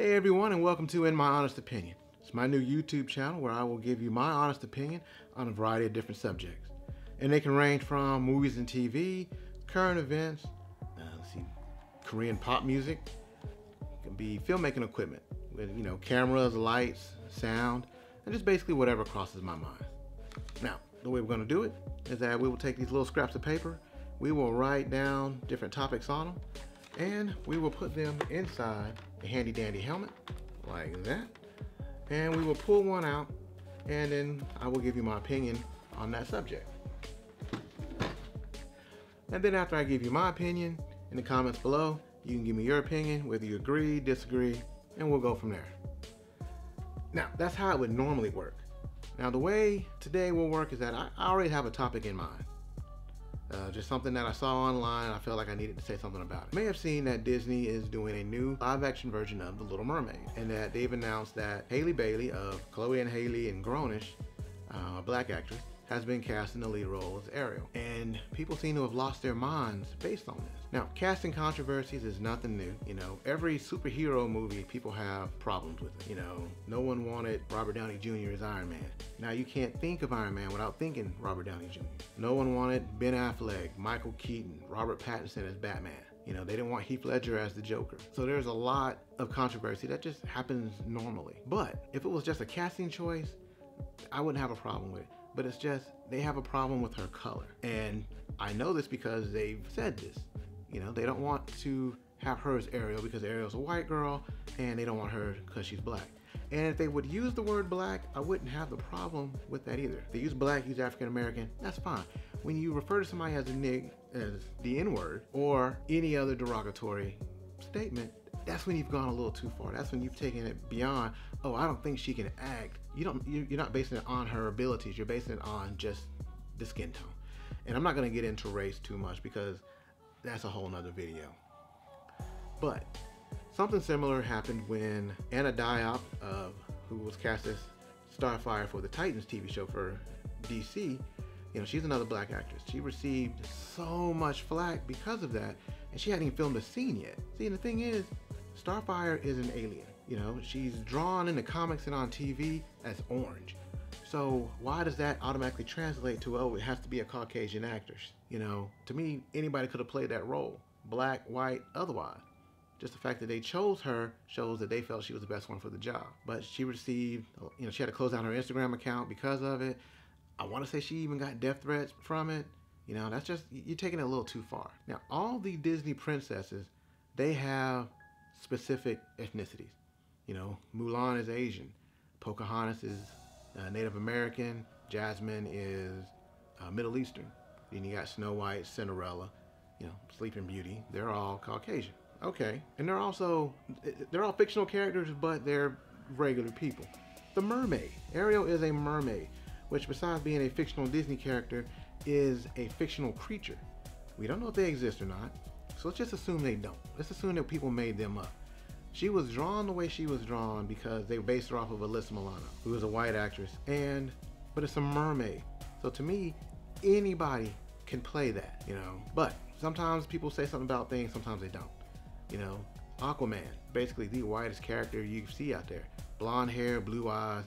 Hey everyone, and welcome to In My Honest Opinion. It's my new YouTube channel where I will give you my honest opinion on a variety of different subjects. And they can range from movies and TV, current events, Korean pop music. It can be filmmaking equipment with, cameras, lights, sound, and just basically whatever crosses my mind. Now, the way we're going to do it is that we will take these little scraps of paper, we will write down different topics on them, and we will put them inside a handy dandy helmet like that, and we will pull one out, and then I will give you my opinion on that subject. And then after I give you my opinion, in the comments below you can give me your opinion, whether you agree, disagree, and we'll go from there. Now that's how it would normally work. Now the way today will work is that I already have a topic in mind. Just something that I saw online. I felt like I needed to say something about it. You may have seen that Disney is doing a new live-action version of The Little Mermaid, and that they've announced that Hailey Bailey of Chloe and Hailey and Grownish, a black actress, has been cast in the lead role as Ariel. And people seem to have lost their minds based on this. Now, casting controversies is nothing new. Every superhero movie, people have problems with it. No one wanted Robert Downey Jr. as Iron Man. Now, you can't think of Iron Man without thinking Robert Downey Jr. No one wanted Ben Affleck, Michael Keaton, Robert Pattinson as Batman. They didn't want Heath Ledger as the Joker. So there's a lot of controversy that just happens normally. But if it was just a casting choice, I wouldn't have a problem with it. But it's just, they have a problem with her color. And I know this because they've said this. They don't want to have her as Ariel because Ariel's a white girl, and they don't want her because she's black. And if they would use the word black, I wouldn't have the problem with that either. If they use black, use African American, that's fine. When you refer to somebody as a nig, as the N-word, or any other derogatory statement, that's when you've gone a little too far. That's when you've taken it beyond, oh, I don't think she can act. You're not basing it on her abilities. You're basing it on just the skin tone. And I'm not going to get into race too much because that's a whole nother video. But something similar happened when Anna Diop, who was cast as Starfire for the Titans TV show for DC, she's another black actress. She received so much flack because of that, and she hadn't even filmed a scene yet. See, and the thing is, Starfire is an alien. She's drawn in the comics and on TV as orange. So why does that automatically translate to, oh, it has to be a Caucasian actress? To me, anybody could have played that role. Black, white, otherwise. Just the fact that they chose her shows that they felt she was the best one for the job. But she received, she had to close down her Instagram account because of it. I want to say she even got death threats from it. That's just, you're taking it a little too far. Now, all the Disney princesses, they have specific ethnicities. Mulan is Asian, Pocahontas is Native American, Jasmine is Middle Eastern. Then you got Snow White, Cinderella, Sleeping Beauty. They're all Caucasian. Okay, and they're all fictional characters, but they're regular people. The mermaid, Ariel is a mermaid, which besides being a fictional Disney character, is a fictional creature. We don't know if they exist or not, so let's just assume they don't. Let's assume that people made them up. She was drawn the way she was drawn because they based her off of Alyssa Milano, who is a white actress, but it's a mermaid. So to me, anybody can play that, But sometimes people say something about things, sometimes they don't. Aquaman, basically the whitest character you see out there. Blonde hair, blue eyes,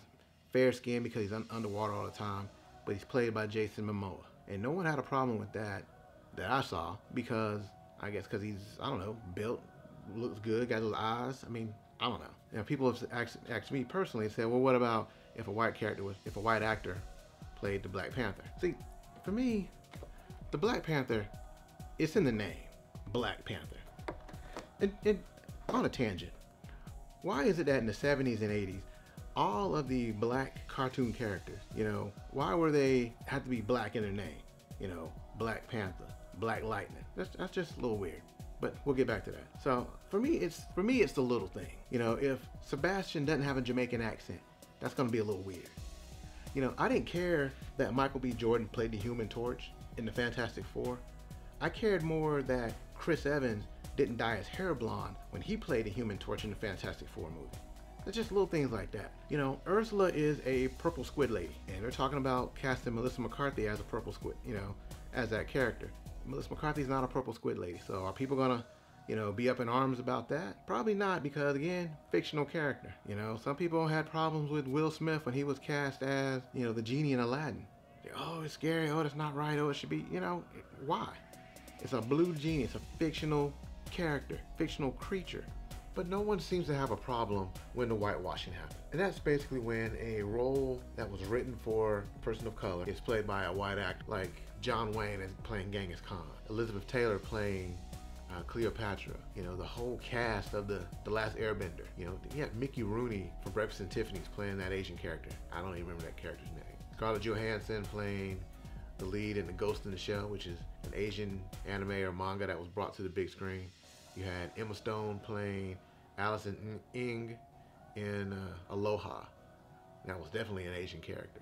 fair skin because he's underwater all the time, but he's played by Jason Momoa. And no one had a problem with that I saw, because I guess because he's, I don't know, built, looks good, got those eyes. I don't know. People have asked me personally and said, well, what about if a white actor played the Black Panther? See, for me, the Black Panther, it's in the name, Black Panther. And on a tangent, why is it that in the 70s and 80s, all of the black cartoon characters, why were they have to be black in their name? Black Panther, Black Lightning. That's just a little weird. But we'll get back to that. So for me, it's the little thing. If Sebastian doesn't have a Jamaican accent, that's gonna be a little weird. I didn't care that Michael B. Jordan played the Human Torch in the Fantastic Four. I cared more that Chris Evans didn't dye his hair blonde when he played the Human Torch in the Fantastic Four movie. It's just little things like that. Ursula is a purple squid lady, and they're talking about casting Melissa McCarthy as a purple squid, as that character. Melissa McCarthy's not a purple squid lady, so are people gonna you know, be up in arms about that? Probably not, because again, fictional character. You know, some people had problems with Will Smith when he was cast as, you know, the genie in Aladdin. Oh, it's scary. Oh, that's not right. Oh, it should be, you know, why? It's a blue genie. It's a fictional character, fictional creature. But no one seems to have a problem when the whitewashing happens. And that's basically when a role that was written for a person of color is played by a white actor, like John Wayne is playing Genghis Khan, Elizabeth Taylor playing Cleopatra, you know, the whole cast of the Last Airbender. You know, you have Mickey Rooney from Breakfast and Tiffany's playing that Asian character. I don't even remember that character's name. Scarlett Johansson playing the lead in The Ghost in the Shell, which is an Asian anime or manga that was brought to the big screen. You had Emma Stone playing Allison Ng in Aloha. That was definitely an Asian character.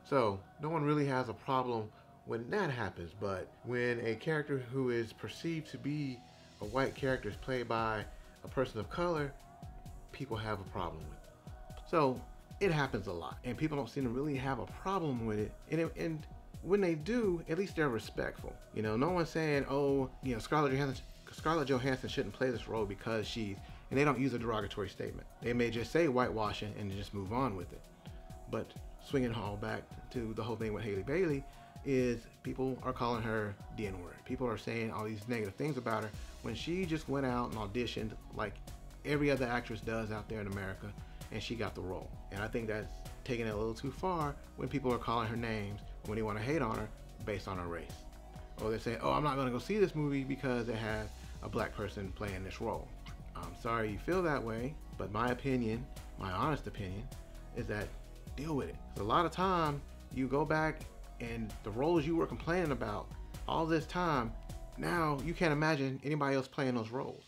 So no one really has a problem when that happens, but when a character who is perceived to be a white character is played by a person of color, people have a problem with it. So it happens a lot, and people don't seem to really have a problem with it. And when they do, at least they're respectful. You know, no one's saying, oh, you know, Scarlett Johansson shouldn't play this role because she's, and they don't use a derogatory statement. They may just say whitewashing and just move on with it. But swinging all back to the whole thing with Halle Bailey is people are calling her the N-word. People are saying all these negative things about her when she just went out and auditioned like every other actress does out there in America, and she got the role. And I think that's taking it a little too far when people are calling her names when they want to hate on her based on her race. Or they say, oh, I'm not going to go see this movie because it has a black person playing this role. I'm sorry you feel that way, but my opinion, my honest opinion, is that deal with it. A lot of time you go back and the roles you were complaining about all this time, now you can't imagine anybody else playing those roles.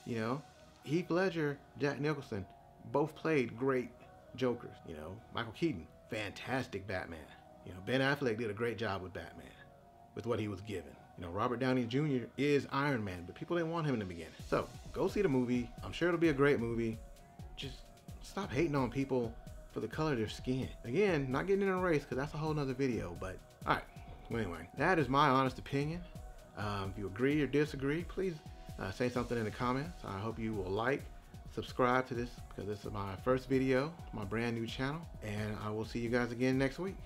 You know, Heath Ledger, Jack Nicholson, both played great Jokers. You know, Michael Keaton, fantastic Batman. You know, Ben Affleck did a great job with Batman, with what he was given. You know, Robert Downey Jr. is Iron Man, but people didn't want him in the beginning. So go see the movie. I'm sure it'll be a great movie. Just stop hating on people for the color of their skin. Again, not getting in a race, because that's a whole nother video, but all right. Well, anyway, that is my honest opinion. If you agree or disagree, please say something in the comments. I hope you will like, subscribe to this, because this is my first video, my brand new channel, and I will see you guys again next week.